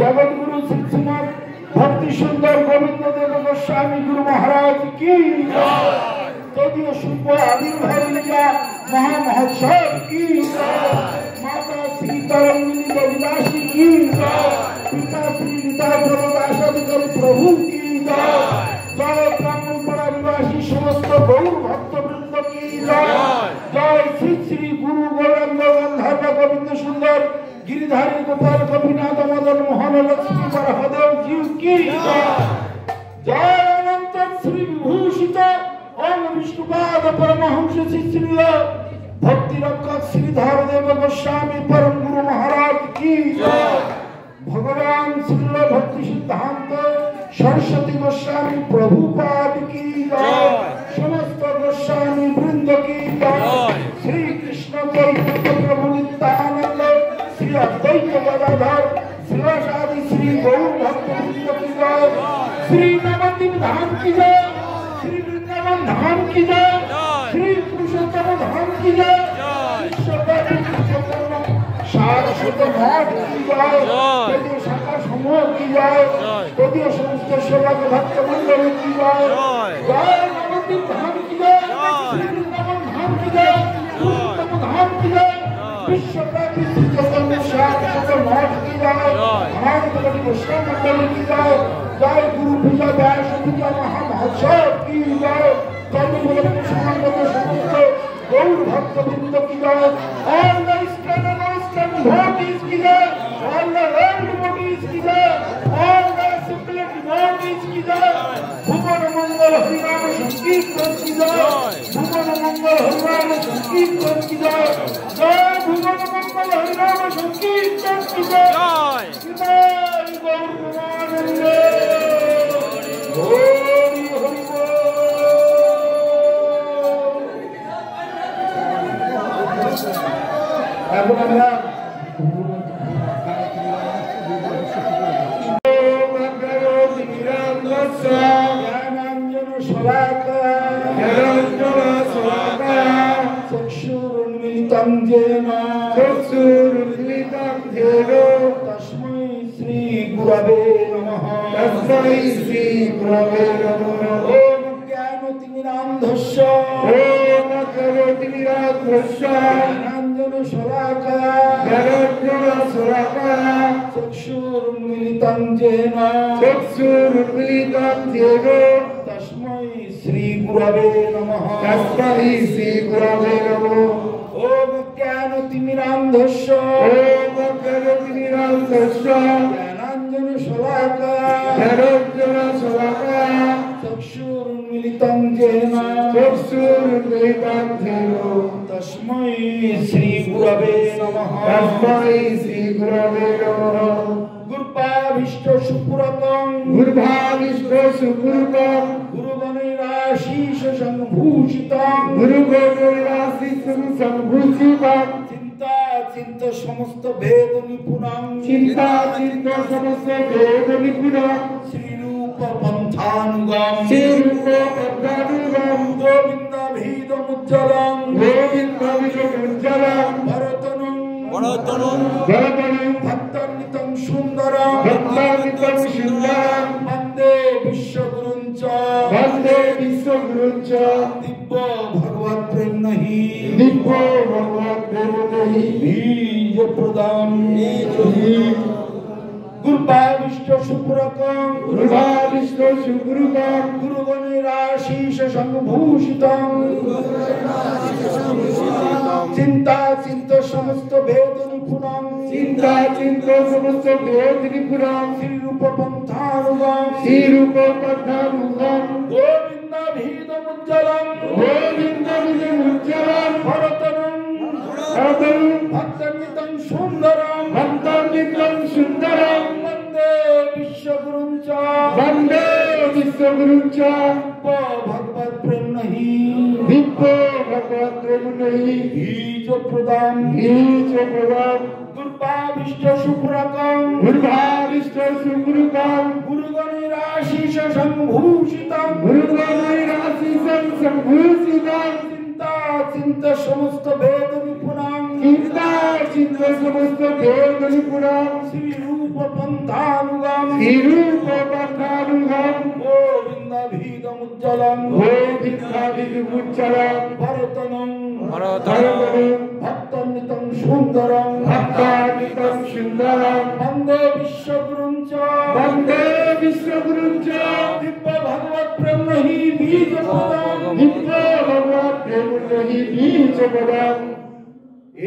जगतगुरु श्रीमद भक्ति सुंदर गोविंद देव गोस्वामी गुरु महाराज की तदीय शुभ आविर्भाव लीला महामहोत्सव की माता सीतारमणी देवीदासी की पिता श्री रीता प्रभुदासादिकर प्रभु की जय ब्राह्मणपड़ा निवासी समस्त गौर भक्त वृंद की जय श्री श्री गुरु गौरांग गंधर्व गोविंद सुंदर गिरिधारी गोपाल गोपीनाथ मदन मोहन लक्ष्मी बरहदेव जी की गुरुपाद परमहंस शिष्य भक्ति रक्षक श्रीधर देव गोस्वामी परम गुरु महाराज की भगवान श्रील भक्ति सिद्धांत सरस्वती गोस्वामी प्रभुपाद की समस्त गोस्वामी वृंद की श्री कृष्ण चैतन्य प्रभु नित्यानंद श्री अद्वैत गदाधर श्रीवासादि श्री गौर भक्त वृंद की जय श्री नवद्वीप धाम की जय श्री वृंदावन धाम की जय श्री पुरुषोत्तम धाम की जय सारस्वत मठ की जय यदि शाखा समूह की जय यदि समस्त सेवक भक्त मंडल की जय जय नवद्वीप धाम की जय श्री वृंदावन धाम की जय पुरुषोत्तम धाम की जय विश्वव्यापी चैतन्य सारस्वत मठ की जय अनंत कोटि वैष्णव मंडल की जय जय गुरु पूजा व्यास पूजा महामहोत्सव की जय कर्मफल समागत समस्त गौर भक्त वृंद की जय all the eastern and western devotees की जय ऑल द वर्ल्ड डिवोटीज की जय ऑल द सिंपल डिवोटीज की जय भुवन मंगल हरिनाम संकीर्तन की जय भुवन मंगल हरिनाम संकीर्तन की जय जय भुवन मंगल हरिनाम संकीर्तन की जय जय गौर प्रेमानंद हरि हरि এখন আমরা चक्षुरुन्मिलितं येन तस्मै श्री गुरवे नमः तस्मै श्री गुरवे नमः ओम ज्ञानतिमिरान्धस्य ओम ज्ञानतिमिरान्धस्य ज्ञानाञ्जन शलाकया चक्षुरुन्मिलितं येन तस्मै श्री गुरवे नमः तस्मै श्री गुरवे नमः ओम ज्ञानतिमिरान्धस्य ओम ज्ञानतिमिरान्धस्य ज्ञानाञ्जन शलाकया चक्षुरुन्मिलितं येन तस्मै श्री गुरवे नमः तस्मै श्री गुरवे नमः गुरुभाविष्ट सुपुरतं गुरुगणैराशीष संभूषितं चिंता चिंत समस्त भेद निपुणं श्री रूप पंथानुगम गोविंद भीदमुज्ज्वलं भरतनं भक्तान्वितं सुंदरं वंदे विश्वगुरुंच दिव्य भगवत प्रेम नहीं बीज प्रदान गुरुभाविष्ट सुपुरकं गुरुगणैराशीष संभूषितं चिंता चिंत समस्त भेद निपुणं श्री रूप पंथानुगम गोविंद भीदमुज्ज्वलं भरतनं भक्तान्वितं सुंदरं वंदे विश्वगुरुंच भगवत प्रेम नहीं बीज प्रदान गुरुभाविष्ट सुपुरकं गुरुगणैराशीष संभूषितं चिंता चिंत समस्त भेद निपुणं श्री रूप पंथानुगम गोविंद भीदमुज्ज्वलं भरतनं भक्तान्वितं सुंदरं वंदे विश्वगुरुंच दिव्य भगवत प्रेम नहीं बीज प्रदान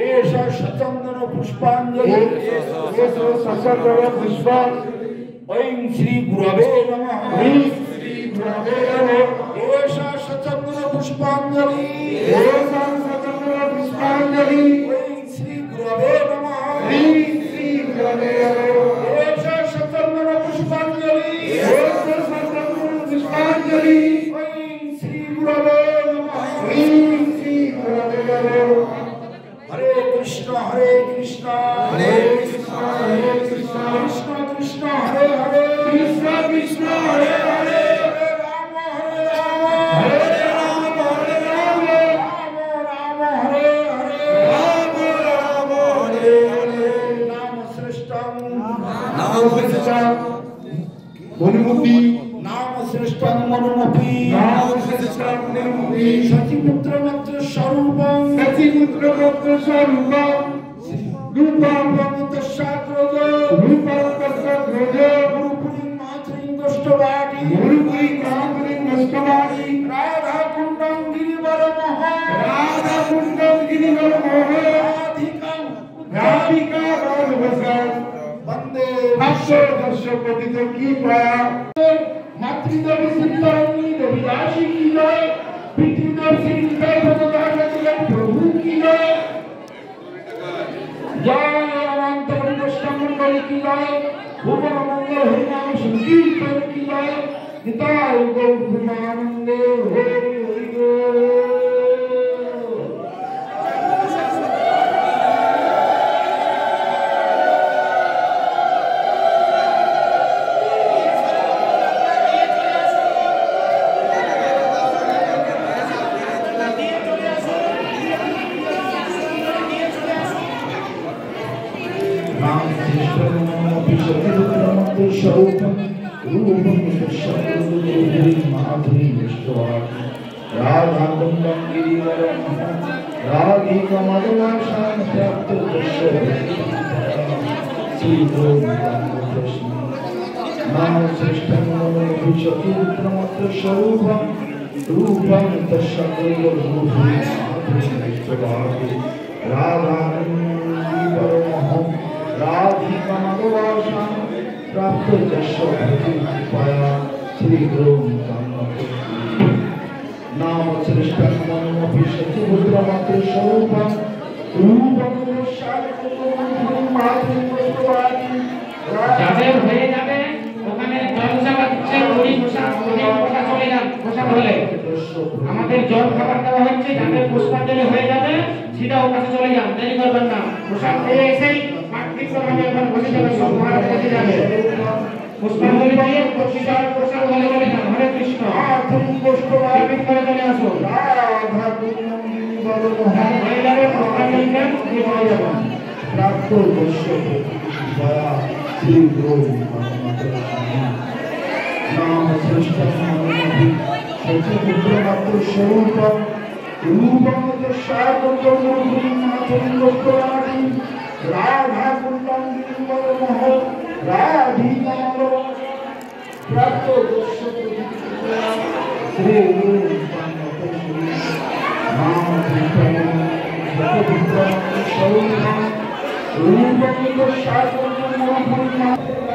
एषा सचंदन पुष्पांजलि ऐं श्री गुरवे नमः एषा सचंदन पुष्प পুষ্পাঞ্জলি পুষ্পাঞ্জলি শ্রী গুরবে নমঃ শ্রী গুরবে নমঃ সতর্মণ পুষ্পাঞ্জলি পুষ্পাঞ্জলি শ্রী গুরবে নমঃ শ্রী গুরবে নমঃ হরে কৃষ্ণ কৃষ্ণ হরে কৃষ্ণ কৃষ্ণ কৃষ্ণ হরে হরে কৃষ্ণ কৃষ্ণ হরে হরে রাম হরে রাম হরে রাম হরে রাম রাম হরে হরে রাম রাম হরে হরে নাম শ্রেষ্ঠং নাম শ্রেষ্ঠং মনুমতি নাম শ্রেষ্ঠং মনুমপি নাম শ্রেষ্ঠং মনুমতি সচিপুত্র মাত্র স্বরূপং সচিপুত্র গোত্র স্বরূপং রূপং তস্যাগ্রজ রূপং তস্যাগ্রজ গুরুপুরীং মাতৃং দষ্টবাটি গুরুপুরী মহাপুরী নষ্টমানি রাধা কুণ্ডং গিরিবর মহ রাধা কুণ্ডং গিরিবর মোহ রাধিকাং রাধিকা রাধবসন বন্দে ভাষ্য দর্শ পতিত কি পায়া মাতৃদেবী সিদ্ধারণী দেবী দাসী কি জয় পিতৃদেব শ্রী নিতাই প্রভু কি জয় জয় অনন্ত পরিবেষ্টা মন্ডলী কি জয় ভুবন মঙ্গল হরিনাম সংকীর্তন কি জয় নিতাই গৌর প্রেমানন্দে হরি হরি গৌর। स्वरूपं रूपं शब्दं माधुरी विश्वात् राधा कुंडं गिरिवरं राधिका मधुमाशां प्राप्त श्री कृष्ण नाम श्रेष्ठं मनोभिषकीत्रमत्र स्वरूपं रूपं तस्शब्दं माधुरी विश्वात् राधा कुंडं गिरिवरं राधिका मधुमाशां प्राप्त कृपया श्री गुरु नाम श्रेष्ठं मनोमपि सचिपुत्र मात्र स्वरूपं रूपं যাদের হয়ে যাবে ওখানে জলসা বাচ্চা মুড়ি বসা চলে যান বসা বলে আমাদের জল খাবার দেওয়া হচ্ছে যাদের পুষ্পাঞ্জলি হয়ে যাবে সিধা ওখানে চলে যান দেরি করবেন না বসা খেয়ে এসেই মাতৃত্বভাবে এখন বসে যাবে সব মহারাজ বসে যাবে পুষ্পাঞ্জলি দিয়ে প্রতিষ্ঠার প্রসাদ বলে বলে যান হরে কৃষ্ণ করে চলে আসো হয়ে যাবে পুষ্পাঞ্জলি দিয়ে চলে যাবেন प्राप्त श्री गुरु नाम श्रेष्ठं सचिपुत्र मात्र स्वरूपं रूपं तस्याग्रजं मातुरीं दष्टवाटी राधा कुंडं गिरिवर मोह राधिका प्राप्त श्री गुरु नाम श्रेष्ठं सचिपुत्र मात्र स्वरूपं रूपं तस्याग्रजं मातुरीं